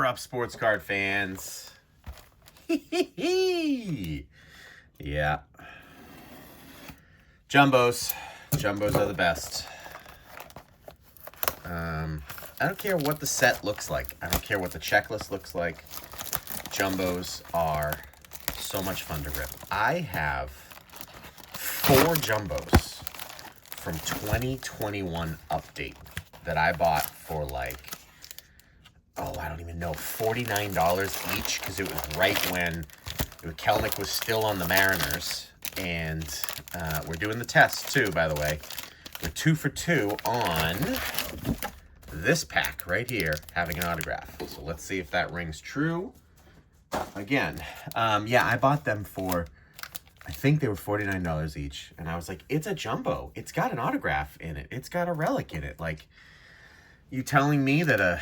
are up, sports card fans? Yeah. Jumbos. Jumbos are the best. I don't care what the set looks like. I don't care what the checklist looks like. Jumbos are so much fun to rip. I have 4 Jumbos from 2021 update that I bought for like, I don't even know, $49 each, because it was right when Kelenic was still on the Mariners. And we're doing the test too, by the way. We're 2 for 2 on this pack right here, having an autograph. So let's see if that rings true. Again, yeah, I bought them for, I think they were $49 each. And I was like, it's a jumbo. It's got an autograph in it. It's got a relic in it. Like, you telling me that a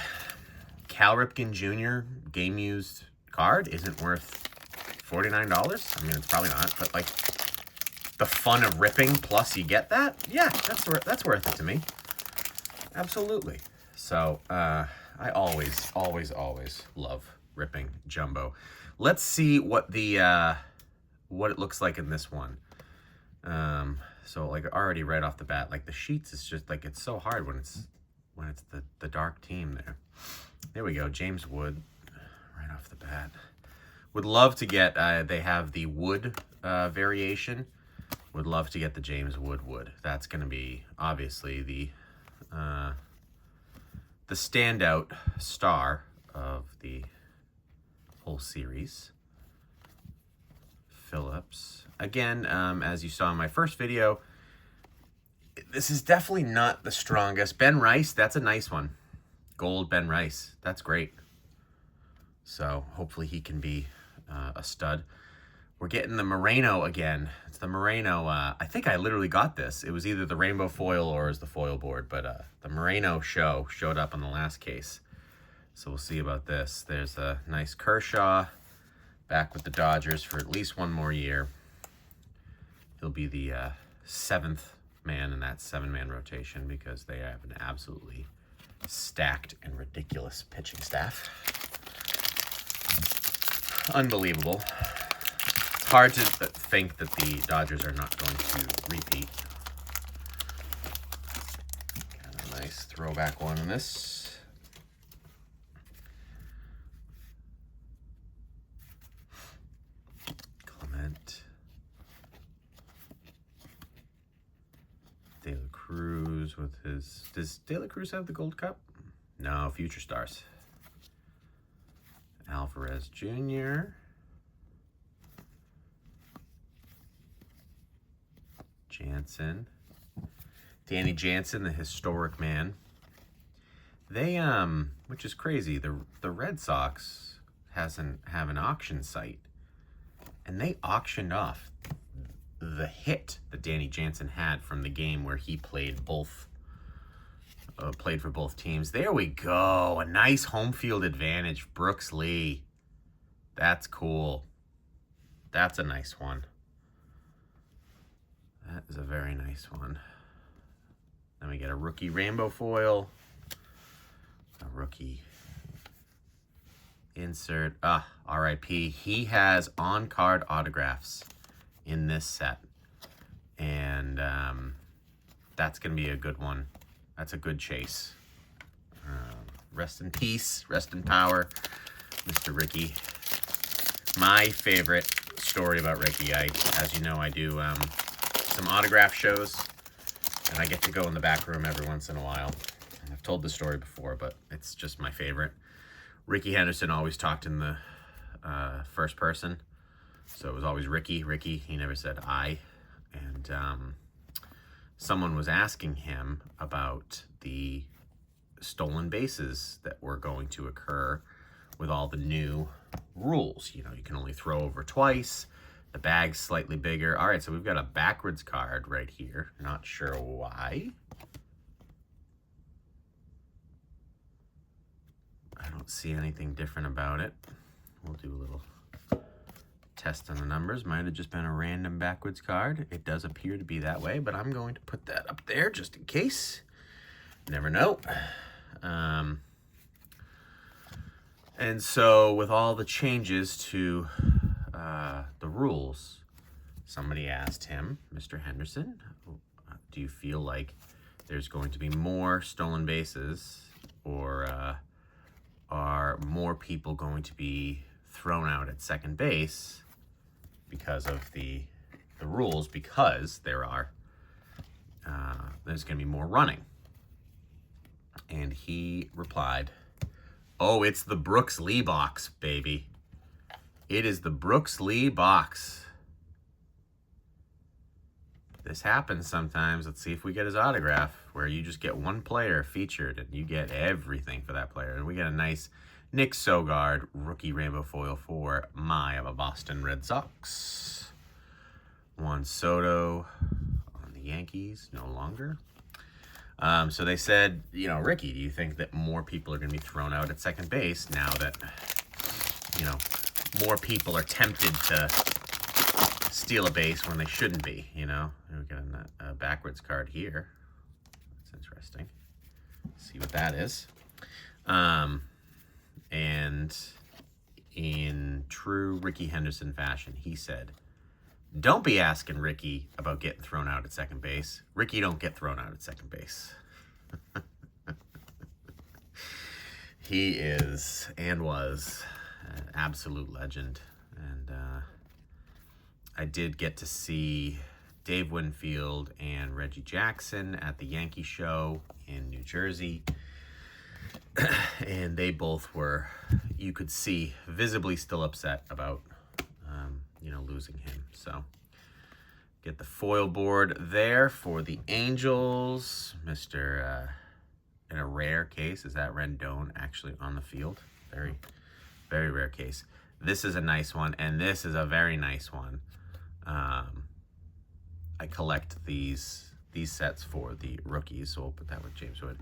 Cal Ripken Jr. game-used card isn't worth $49? I mean, it's probably not, but like, the fun of ripping plus you get that? Yeah, that's worth it to me. Absolutely. So, I always love ripping jumbo. Let's see what the what it looks like in this one. So like already right off the bat, like the sheets is just like, it's so hard when it's the dark team there. There we go, James Wood, right off the bat. Would love to get, they have the Wood variation. Would love to get the James Wood. That's going to be obviously the standout star of the whole series. Phillips. Again, as you saw in my first video, this is definitely not the strongest. Ben Rice, that's a nice one. Gold Ben Rice, that's great. So hopefully he can be a stud. We're getting the Moreno again. It's the Moreno. I think I literally got this. It was either the rainbow foil or as the foil board, but the Moreno showed up on the last case. So we'll see about this. There's a nice Kershaw back with the Dodgers for at least one more year. He'll be the 7th man in that 7-man rotation because they have an absolutely stacked and ridiculous pitching staff. Unbelievable. Hard to think that the Dodgers are not going to repeat. Got a nice throwback one in this. Clement. De La Cruz with his... Does De La Cruz have the Gold Cup? No, Future Stars. Alvarez Jr. Jansen. Danny Jansen, the historic man. They, which is crazy, the Red Sox have an auction site, and they auctioned off the hit that Danny Jansen had from the game where he played for both teams. There we go. A nice home field advantage. Brooks Lee. That's cool. That's a nice one. That is a very nice one. Then we get a rookie rainbow foil. A rookie insert. R.I.P. He has on-card autographs in this set. And that's going to be a good one. That's a good chase. Rest in peace. Rest in power, Mr. Ricky. My favorite story about Ricky, as you know, I do some autograph shows, and I get to go in the back room every once in a while. And I've told the story before, but it's just my favorite. Ricky Henderson always talked in the first person, so it was always Ricky. He never said I. And someone was asking him about the stolen bases that were going to occur with all the new rules. You know, you can only throw over twice. The bag's slightly bigger. All right, so we've got a backwards card right here. Not sure why. I don't see anything different about it. We'll do a little test on the numbers. Might have just been a random backwards card. It does appear to be that way, but I'm going to put that up there just in case. Never know. And so with all the changes to the rules, somebody asked him, Mr. Henderson, do you feel like there's going to be more stolen bases, or are more people going to be thrown out at second base because of the rules, because there's going to be more running? And he replied, "Oh, it's the Brooks Lee box, baby. It is the Brooks Lee box. This happens sometimes. Let's see if we get his autograph, where you just get one player featured and you get everything for that player." And we get a nice Nick Sogard rookie rainbow foil for of a Boston Red Sox. Juan Soto on the Yankees, no longer. So they said, Ricky, do you think that more people are going to be thrown out at second base now that, more people are tempted to steal a base when they shouldn't be, We got a backwards card here. That's interesting. See what that is. And in true Ricky Henderson fashion, he said, "Don't be asking Ricky about getting thrown out at second base. Ricky don't get thrown out at second base." He is and was an absolute legend. And I did get to see Dave Winfield and Reggie Jackson at the Yankee show in New Jersey. And they both were, you could see, visibly still upset about, losing him. So get the foil board there for the Angels. Mr. In a rare case, is that Rendon actually on the field? Very, very rare case. This is a nice one, and this is a very nice one. I collect these sets for the rookies, so we'll put that with James Wood.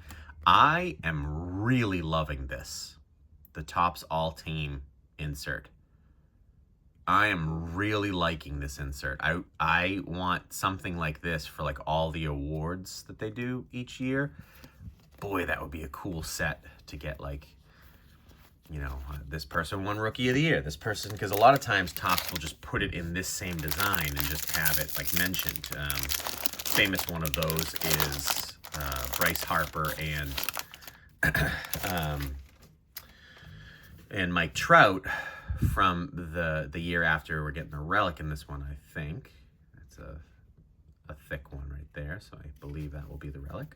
I am really loving this, the Topps All-Team insert. I am really liking this insert. I want something like this for like all the awards that they do each year. Boy, that would be a cool set to get, like, this person won Rookie of the Year. This person, because a lot of times Topps will just put it in this same design and just have it like mentioned. Famous one of those is Bryce Harper and Mike Trout from the year after. We're getting a relic in this one, I think. It's a thick one right there, so I believe that will be the relic.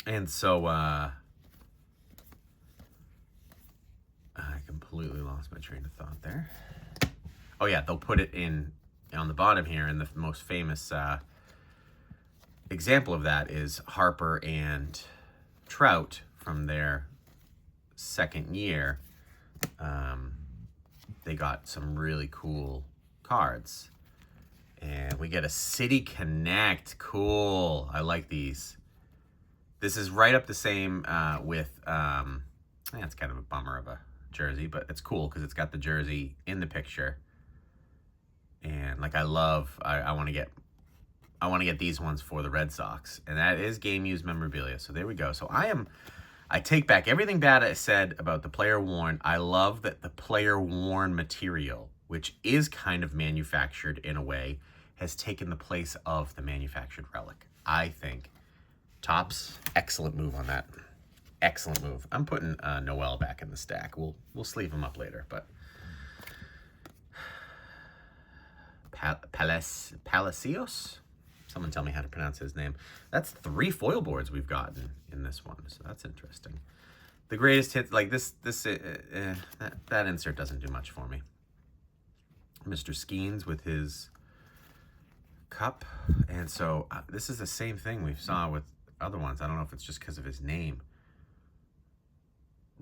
And so I completely lost my train of thought there. Oh yeah, they'll put it in on the bottom here, and the most famous example of that is Harper and Trout from their second year. They got some really cool cards. And we get a City Connect. Cool. I like these. This is right up the same with, it's kind of a bummer of a jersey, but it's cool because it's got the jersey in the picture. And like I want to get these ones for the Red Sox. And that is game used memorabilia. So there we go. So I take back everything bad I said about the player worn. I love that the player worn material, which is kind of manufactured in a way, has taken the place of the manufactured relic. I think Topps, excellent move on that. Excellent move. I'm putting Noel back in the stack. We'll sleeve him up later, but Palacios? Someone tell me how to pronounce his name. That's 3 foil boards we've gotten in this one, so that's interesting. The greatest hits, like that insert doesn't do much for me. Mr. Skeens with his cup. And so this is the same thing we saw with other ones. I don't know if it's just because of his name.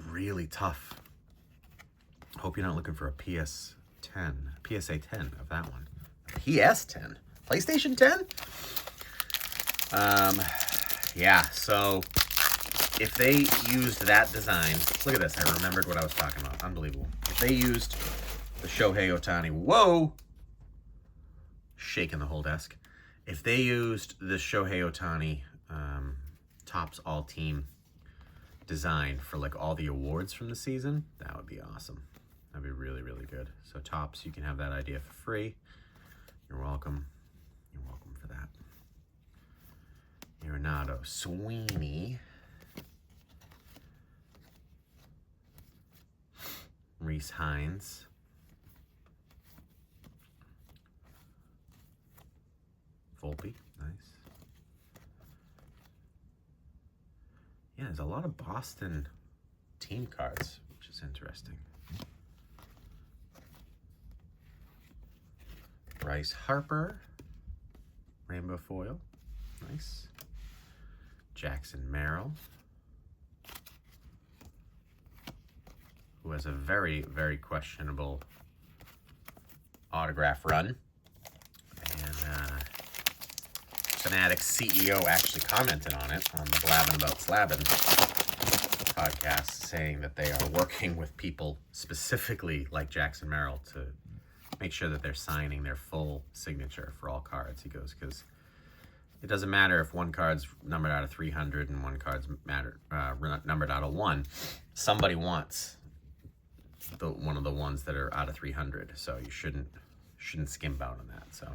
Really tough. Hope you're not looking for a PSA 10 of that one. PS 10? PlayStation 10? Yeah, so if they used that design, look at this, I remembered what I was talking about. Unbelievable. If they used the Shohei Ohtani, whoa, shaking the whole desk. If they used the Shohei Ohtani Topps All-Team design for like all the awards from the season, that would be awesome. That'd be really, really good. So Topps, you can have that idea for free. You're welcome. You're welcome for that. Arenado, Sweeney, Reese Hines, Volpe, nice. Yeah, there's a lot of Boston team cards, which is interesting. Bryce Harper, rainbow foil, nice. Jackson Merrill, who has a very, very questionable autograph run. And Fanatics CEO actually commented on it on the Blabbin' About Slabbin' podcast, saying that they are working with people specifically like Jackson Merrill to make sure that they're signing their full signature for all cards. He goes, because it doesn't matter if one card's numbered out of 300 and one card's numbered out of 1. Somebody wants one of the ones that are out of 300, so you shouldn't skimp out on that. So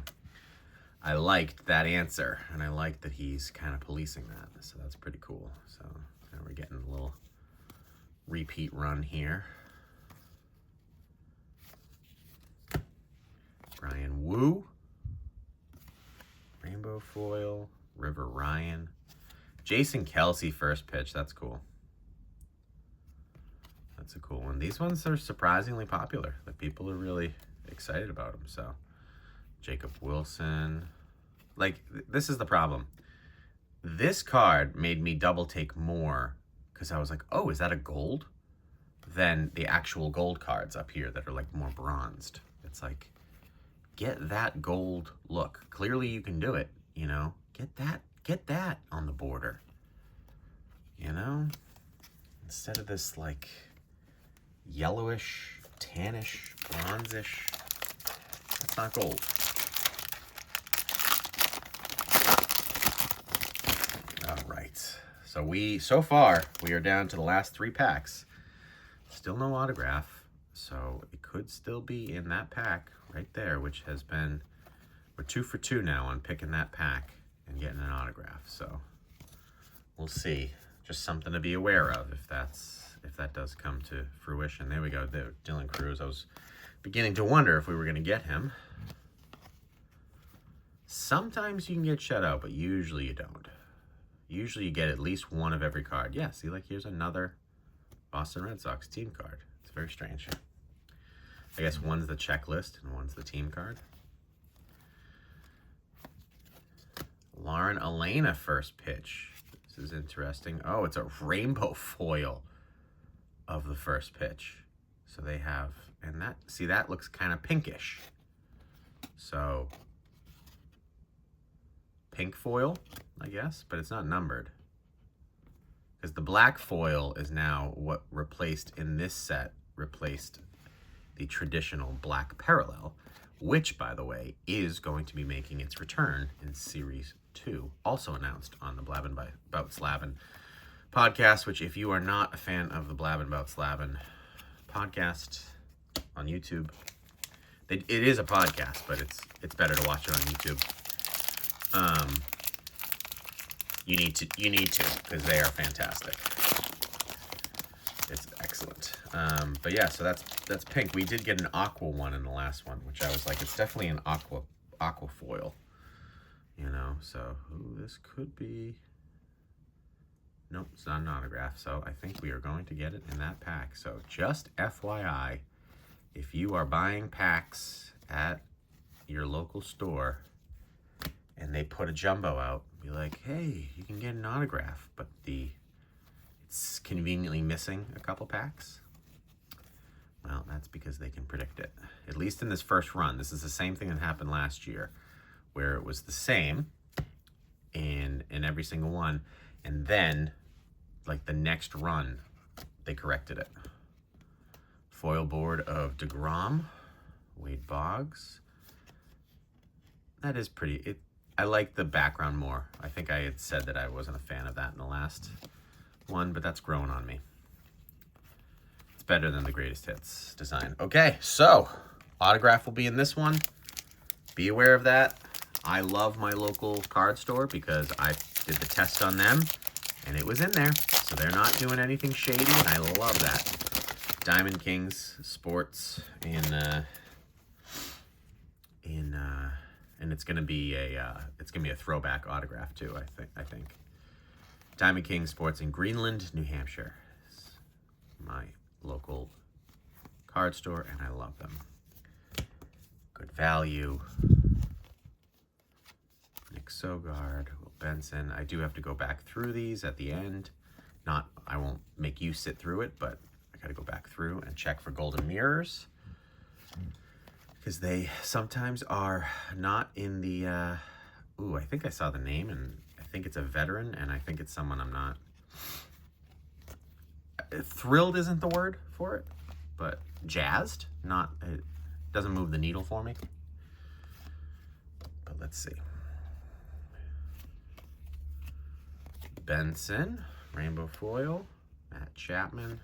I liked that answer, and I liked that he's kind of policing that. So that's pretty cool. So now we're getting a little repeat run here. Brian Wu, rainbow foil, River Ryan, Jason Kelsey first pitch. That's cool. That's a cool one. These ones are surprisingly popular. The people are really excited about them. So Jacob Wilson, like this is the problem. This card made me double take more because I was like, oh, is that a gold? Than the actual gold cards up here that are like more bronzed. It's like, get that gold look. Clearly you can do it, you know? Get that on the border. You know? Instead of this like yellowish, tannish, bronzish. That's not gold. All right. So far we are down to the last 3 packs. Still no autograph. So it could still be in that pack right there, which has been, we're 2 for 2 now on picking that pack and getting an autograph. So we'll see. Just something to be aware of if that does come to fruition. There we go. There, Dylan Cruz. I was beginning to wonder if we were going to get him. Sometimes you can get shut out, but usually you don't. Usually you get at least one of every card. Yeah, see, like here's another Boston Red Sox team card. It's very strange. I guess one's the checklist and one's the team card. Lauren Elena first pitch. This is interesting. Oh, it's a rainbow foil of the first pitch. So they have, and that, see, that looks kind of pinkish. So pink foil, I guess, but it's not numbered. Because the black foil is now what replaced in this set, replaced the traditional black parallel, which, by the way, is going to be making its return in Series 2, also announced on the Blabbin' About Slabbin' podcast, which if you are not a fan of the Blabbin' About Slabbin' podcast on YouTube, it is a podcast, but it's better to watch it on YouTube. You need to, because they are fantastic. It's excellent. But yeah, so that's pink. We did get an aqua one in the last one, which I was like, it's definitely an aqua foil. You know, so this could be. Nope, it's not an autograph. So I think we are going to get it in that pack. So just FYI, if you are buying packs at your local store and they put a jumbo out, be like, hey, you can get an autograph, but it's conveniently missing a couple packs. Well, that's because they can predict it. At least in this first run. This is the same thing that happened last year, where it was the same in every single one, and then like the next run they corrected it. Foil board of DeGrom, Wade Boggs. That is pretty. I like the background more. I think I had said that I wasn't a fan of that in the last one, but that's growing on me. It's better than the greatest hits design. Okay, so autograph will be in this one. Be aware of that. I love my local card store because I did the test on them and it was in there. So they're not doing anything shady, and I love that. Diamond Kings Sports and it's gonna be a throwback autograph too. I think. Diamond Kings Sports in Greenland, New Hampshire. It's my local card store, and I love them. Good value. Nick Sogard, Will Benson. I do have to go back through these at the end. I won't make you sit through it, but I got to go back through and check for golden mirrors, because they sometimes are not in the, I think I saw the name, and I think it's a veteran, and I think it's someone I'm not. Thrilled isn't the word for it, but jazzed, it doesn't move the needle for me. But let's see. Benson, Rainbow Foil, Matt Chapman,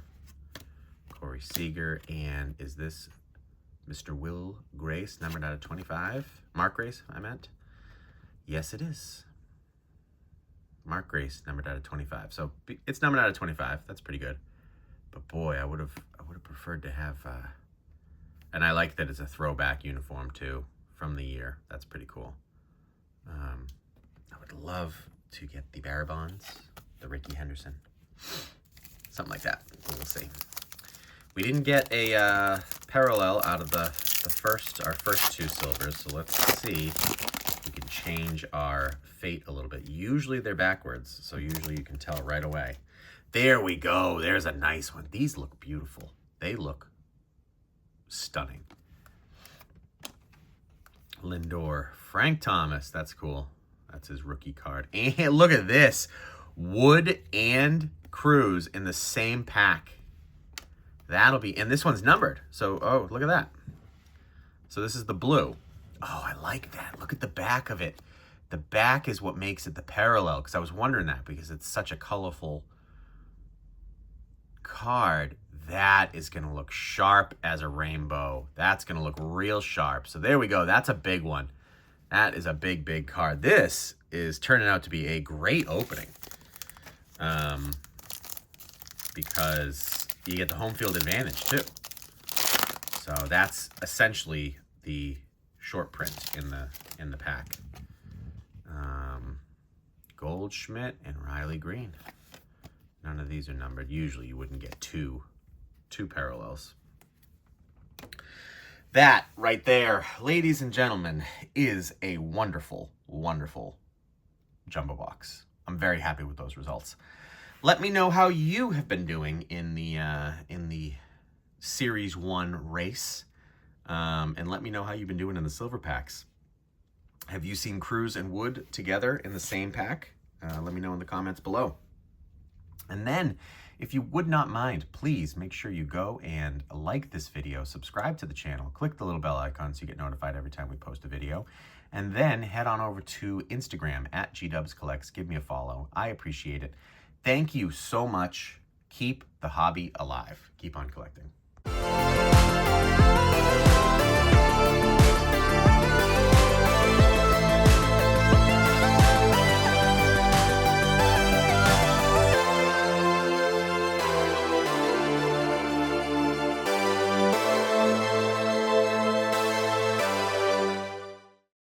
Corey Seager, and is this Mr. Will Grace, numbered out of 25? Mark Grace, I meant. Yes, it is. Mark Grace, numbered out of 25. So it's numbered out of 25. That's pretty good. But boy, I would have preferred to have, and I like that it's a throwback uniform too from the year. That's pretty cool. I would love to get the Barabons, the Rickey Henderson, something like that. We'll see. We didn't get a parallel out of our first two silvers, so let's see if we can change our fate a little bit. Usually they're backwards, so usually you can tell right away. There we go. There's a nice one. These look beautiful. They look stunning. Lindor, Frank Thomas. That's cool. That's his rookie card. And look at this. Wood and Cruz in the same pack. That'll be, and this one's numbered. So, oh, look at that. So this is the blue. Oh, I like that. Look at the back of it. The back is what makes it the parallel, because I was wondering that, because it's such a colorful card. That is going to look sharp as a rainbow. That's going to look real sharp. So there we go. That's a big one. That is a big, big card. This is turning out to be a great opening, because you get the home field advantage too. So that's essentially the short print in the pack. Goldschmidt and Riley Green. None of these are numbered. Usually you wouldn't get two parallels. That right there, ladies and gentlemen, is a wonderful, wonderful jumbo box. I'm very happy with those results. Let me know how you have been doing in the Series 1 race. And let me know how you've been doing in the silver packs. Have you seen Cruz and Wood together in the same pack? Let me know in the comments below. And then, if you would not mind, please make sure you go and like this video, subscribe to the channel, click the little bell icon so you get notified every time we post a video, and then head on over to Instagram at GDubsCollects. Give me a follow. I appreciate it. Thank you so much. Keep the hobby alive. Keep on collecting.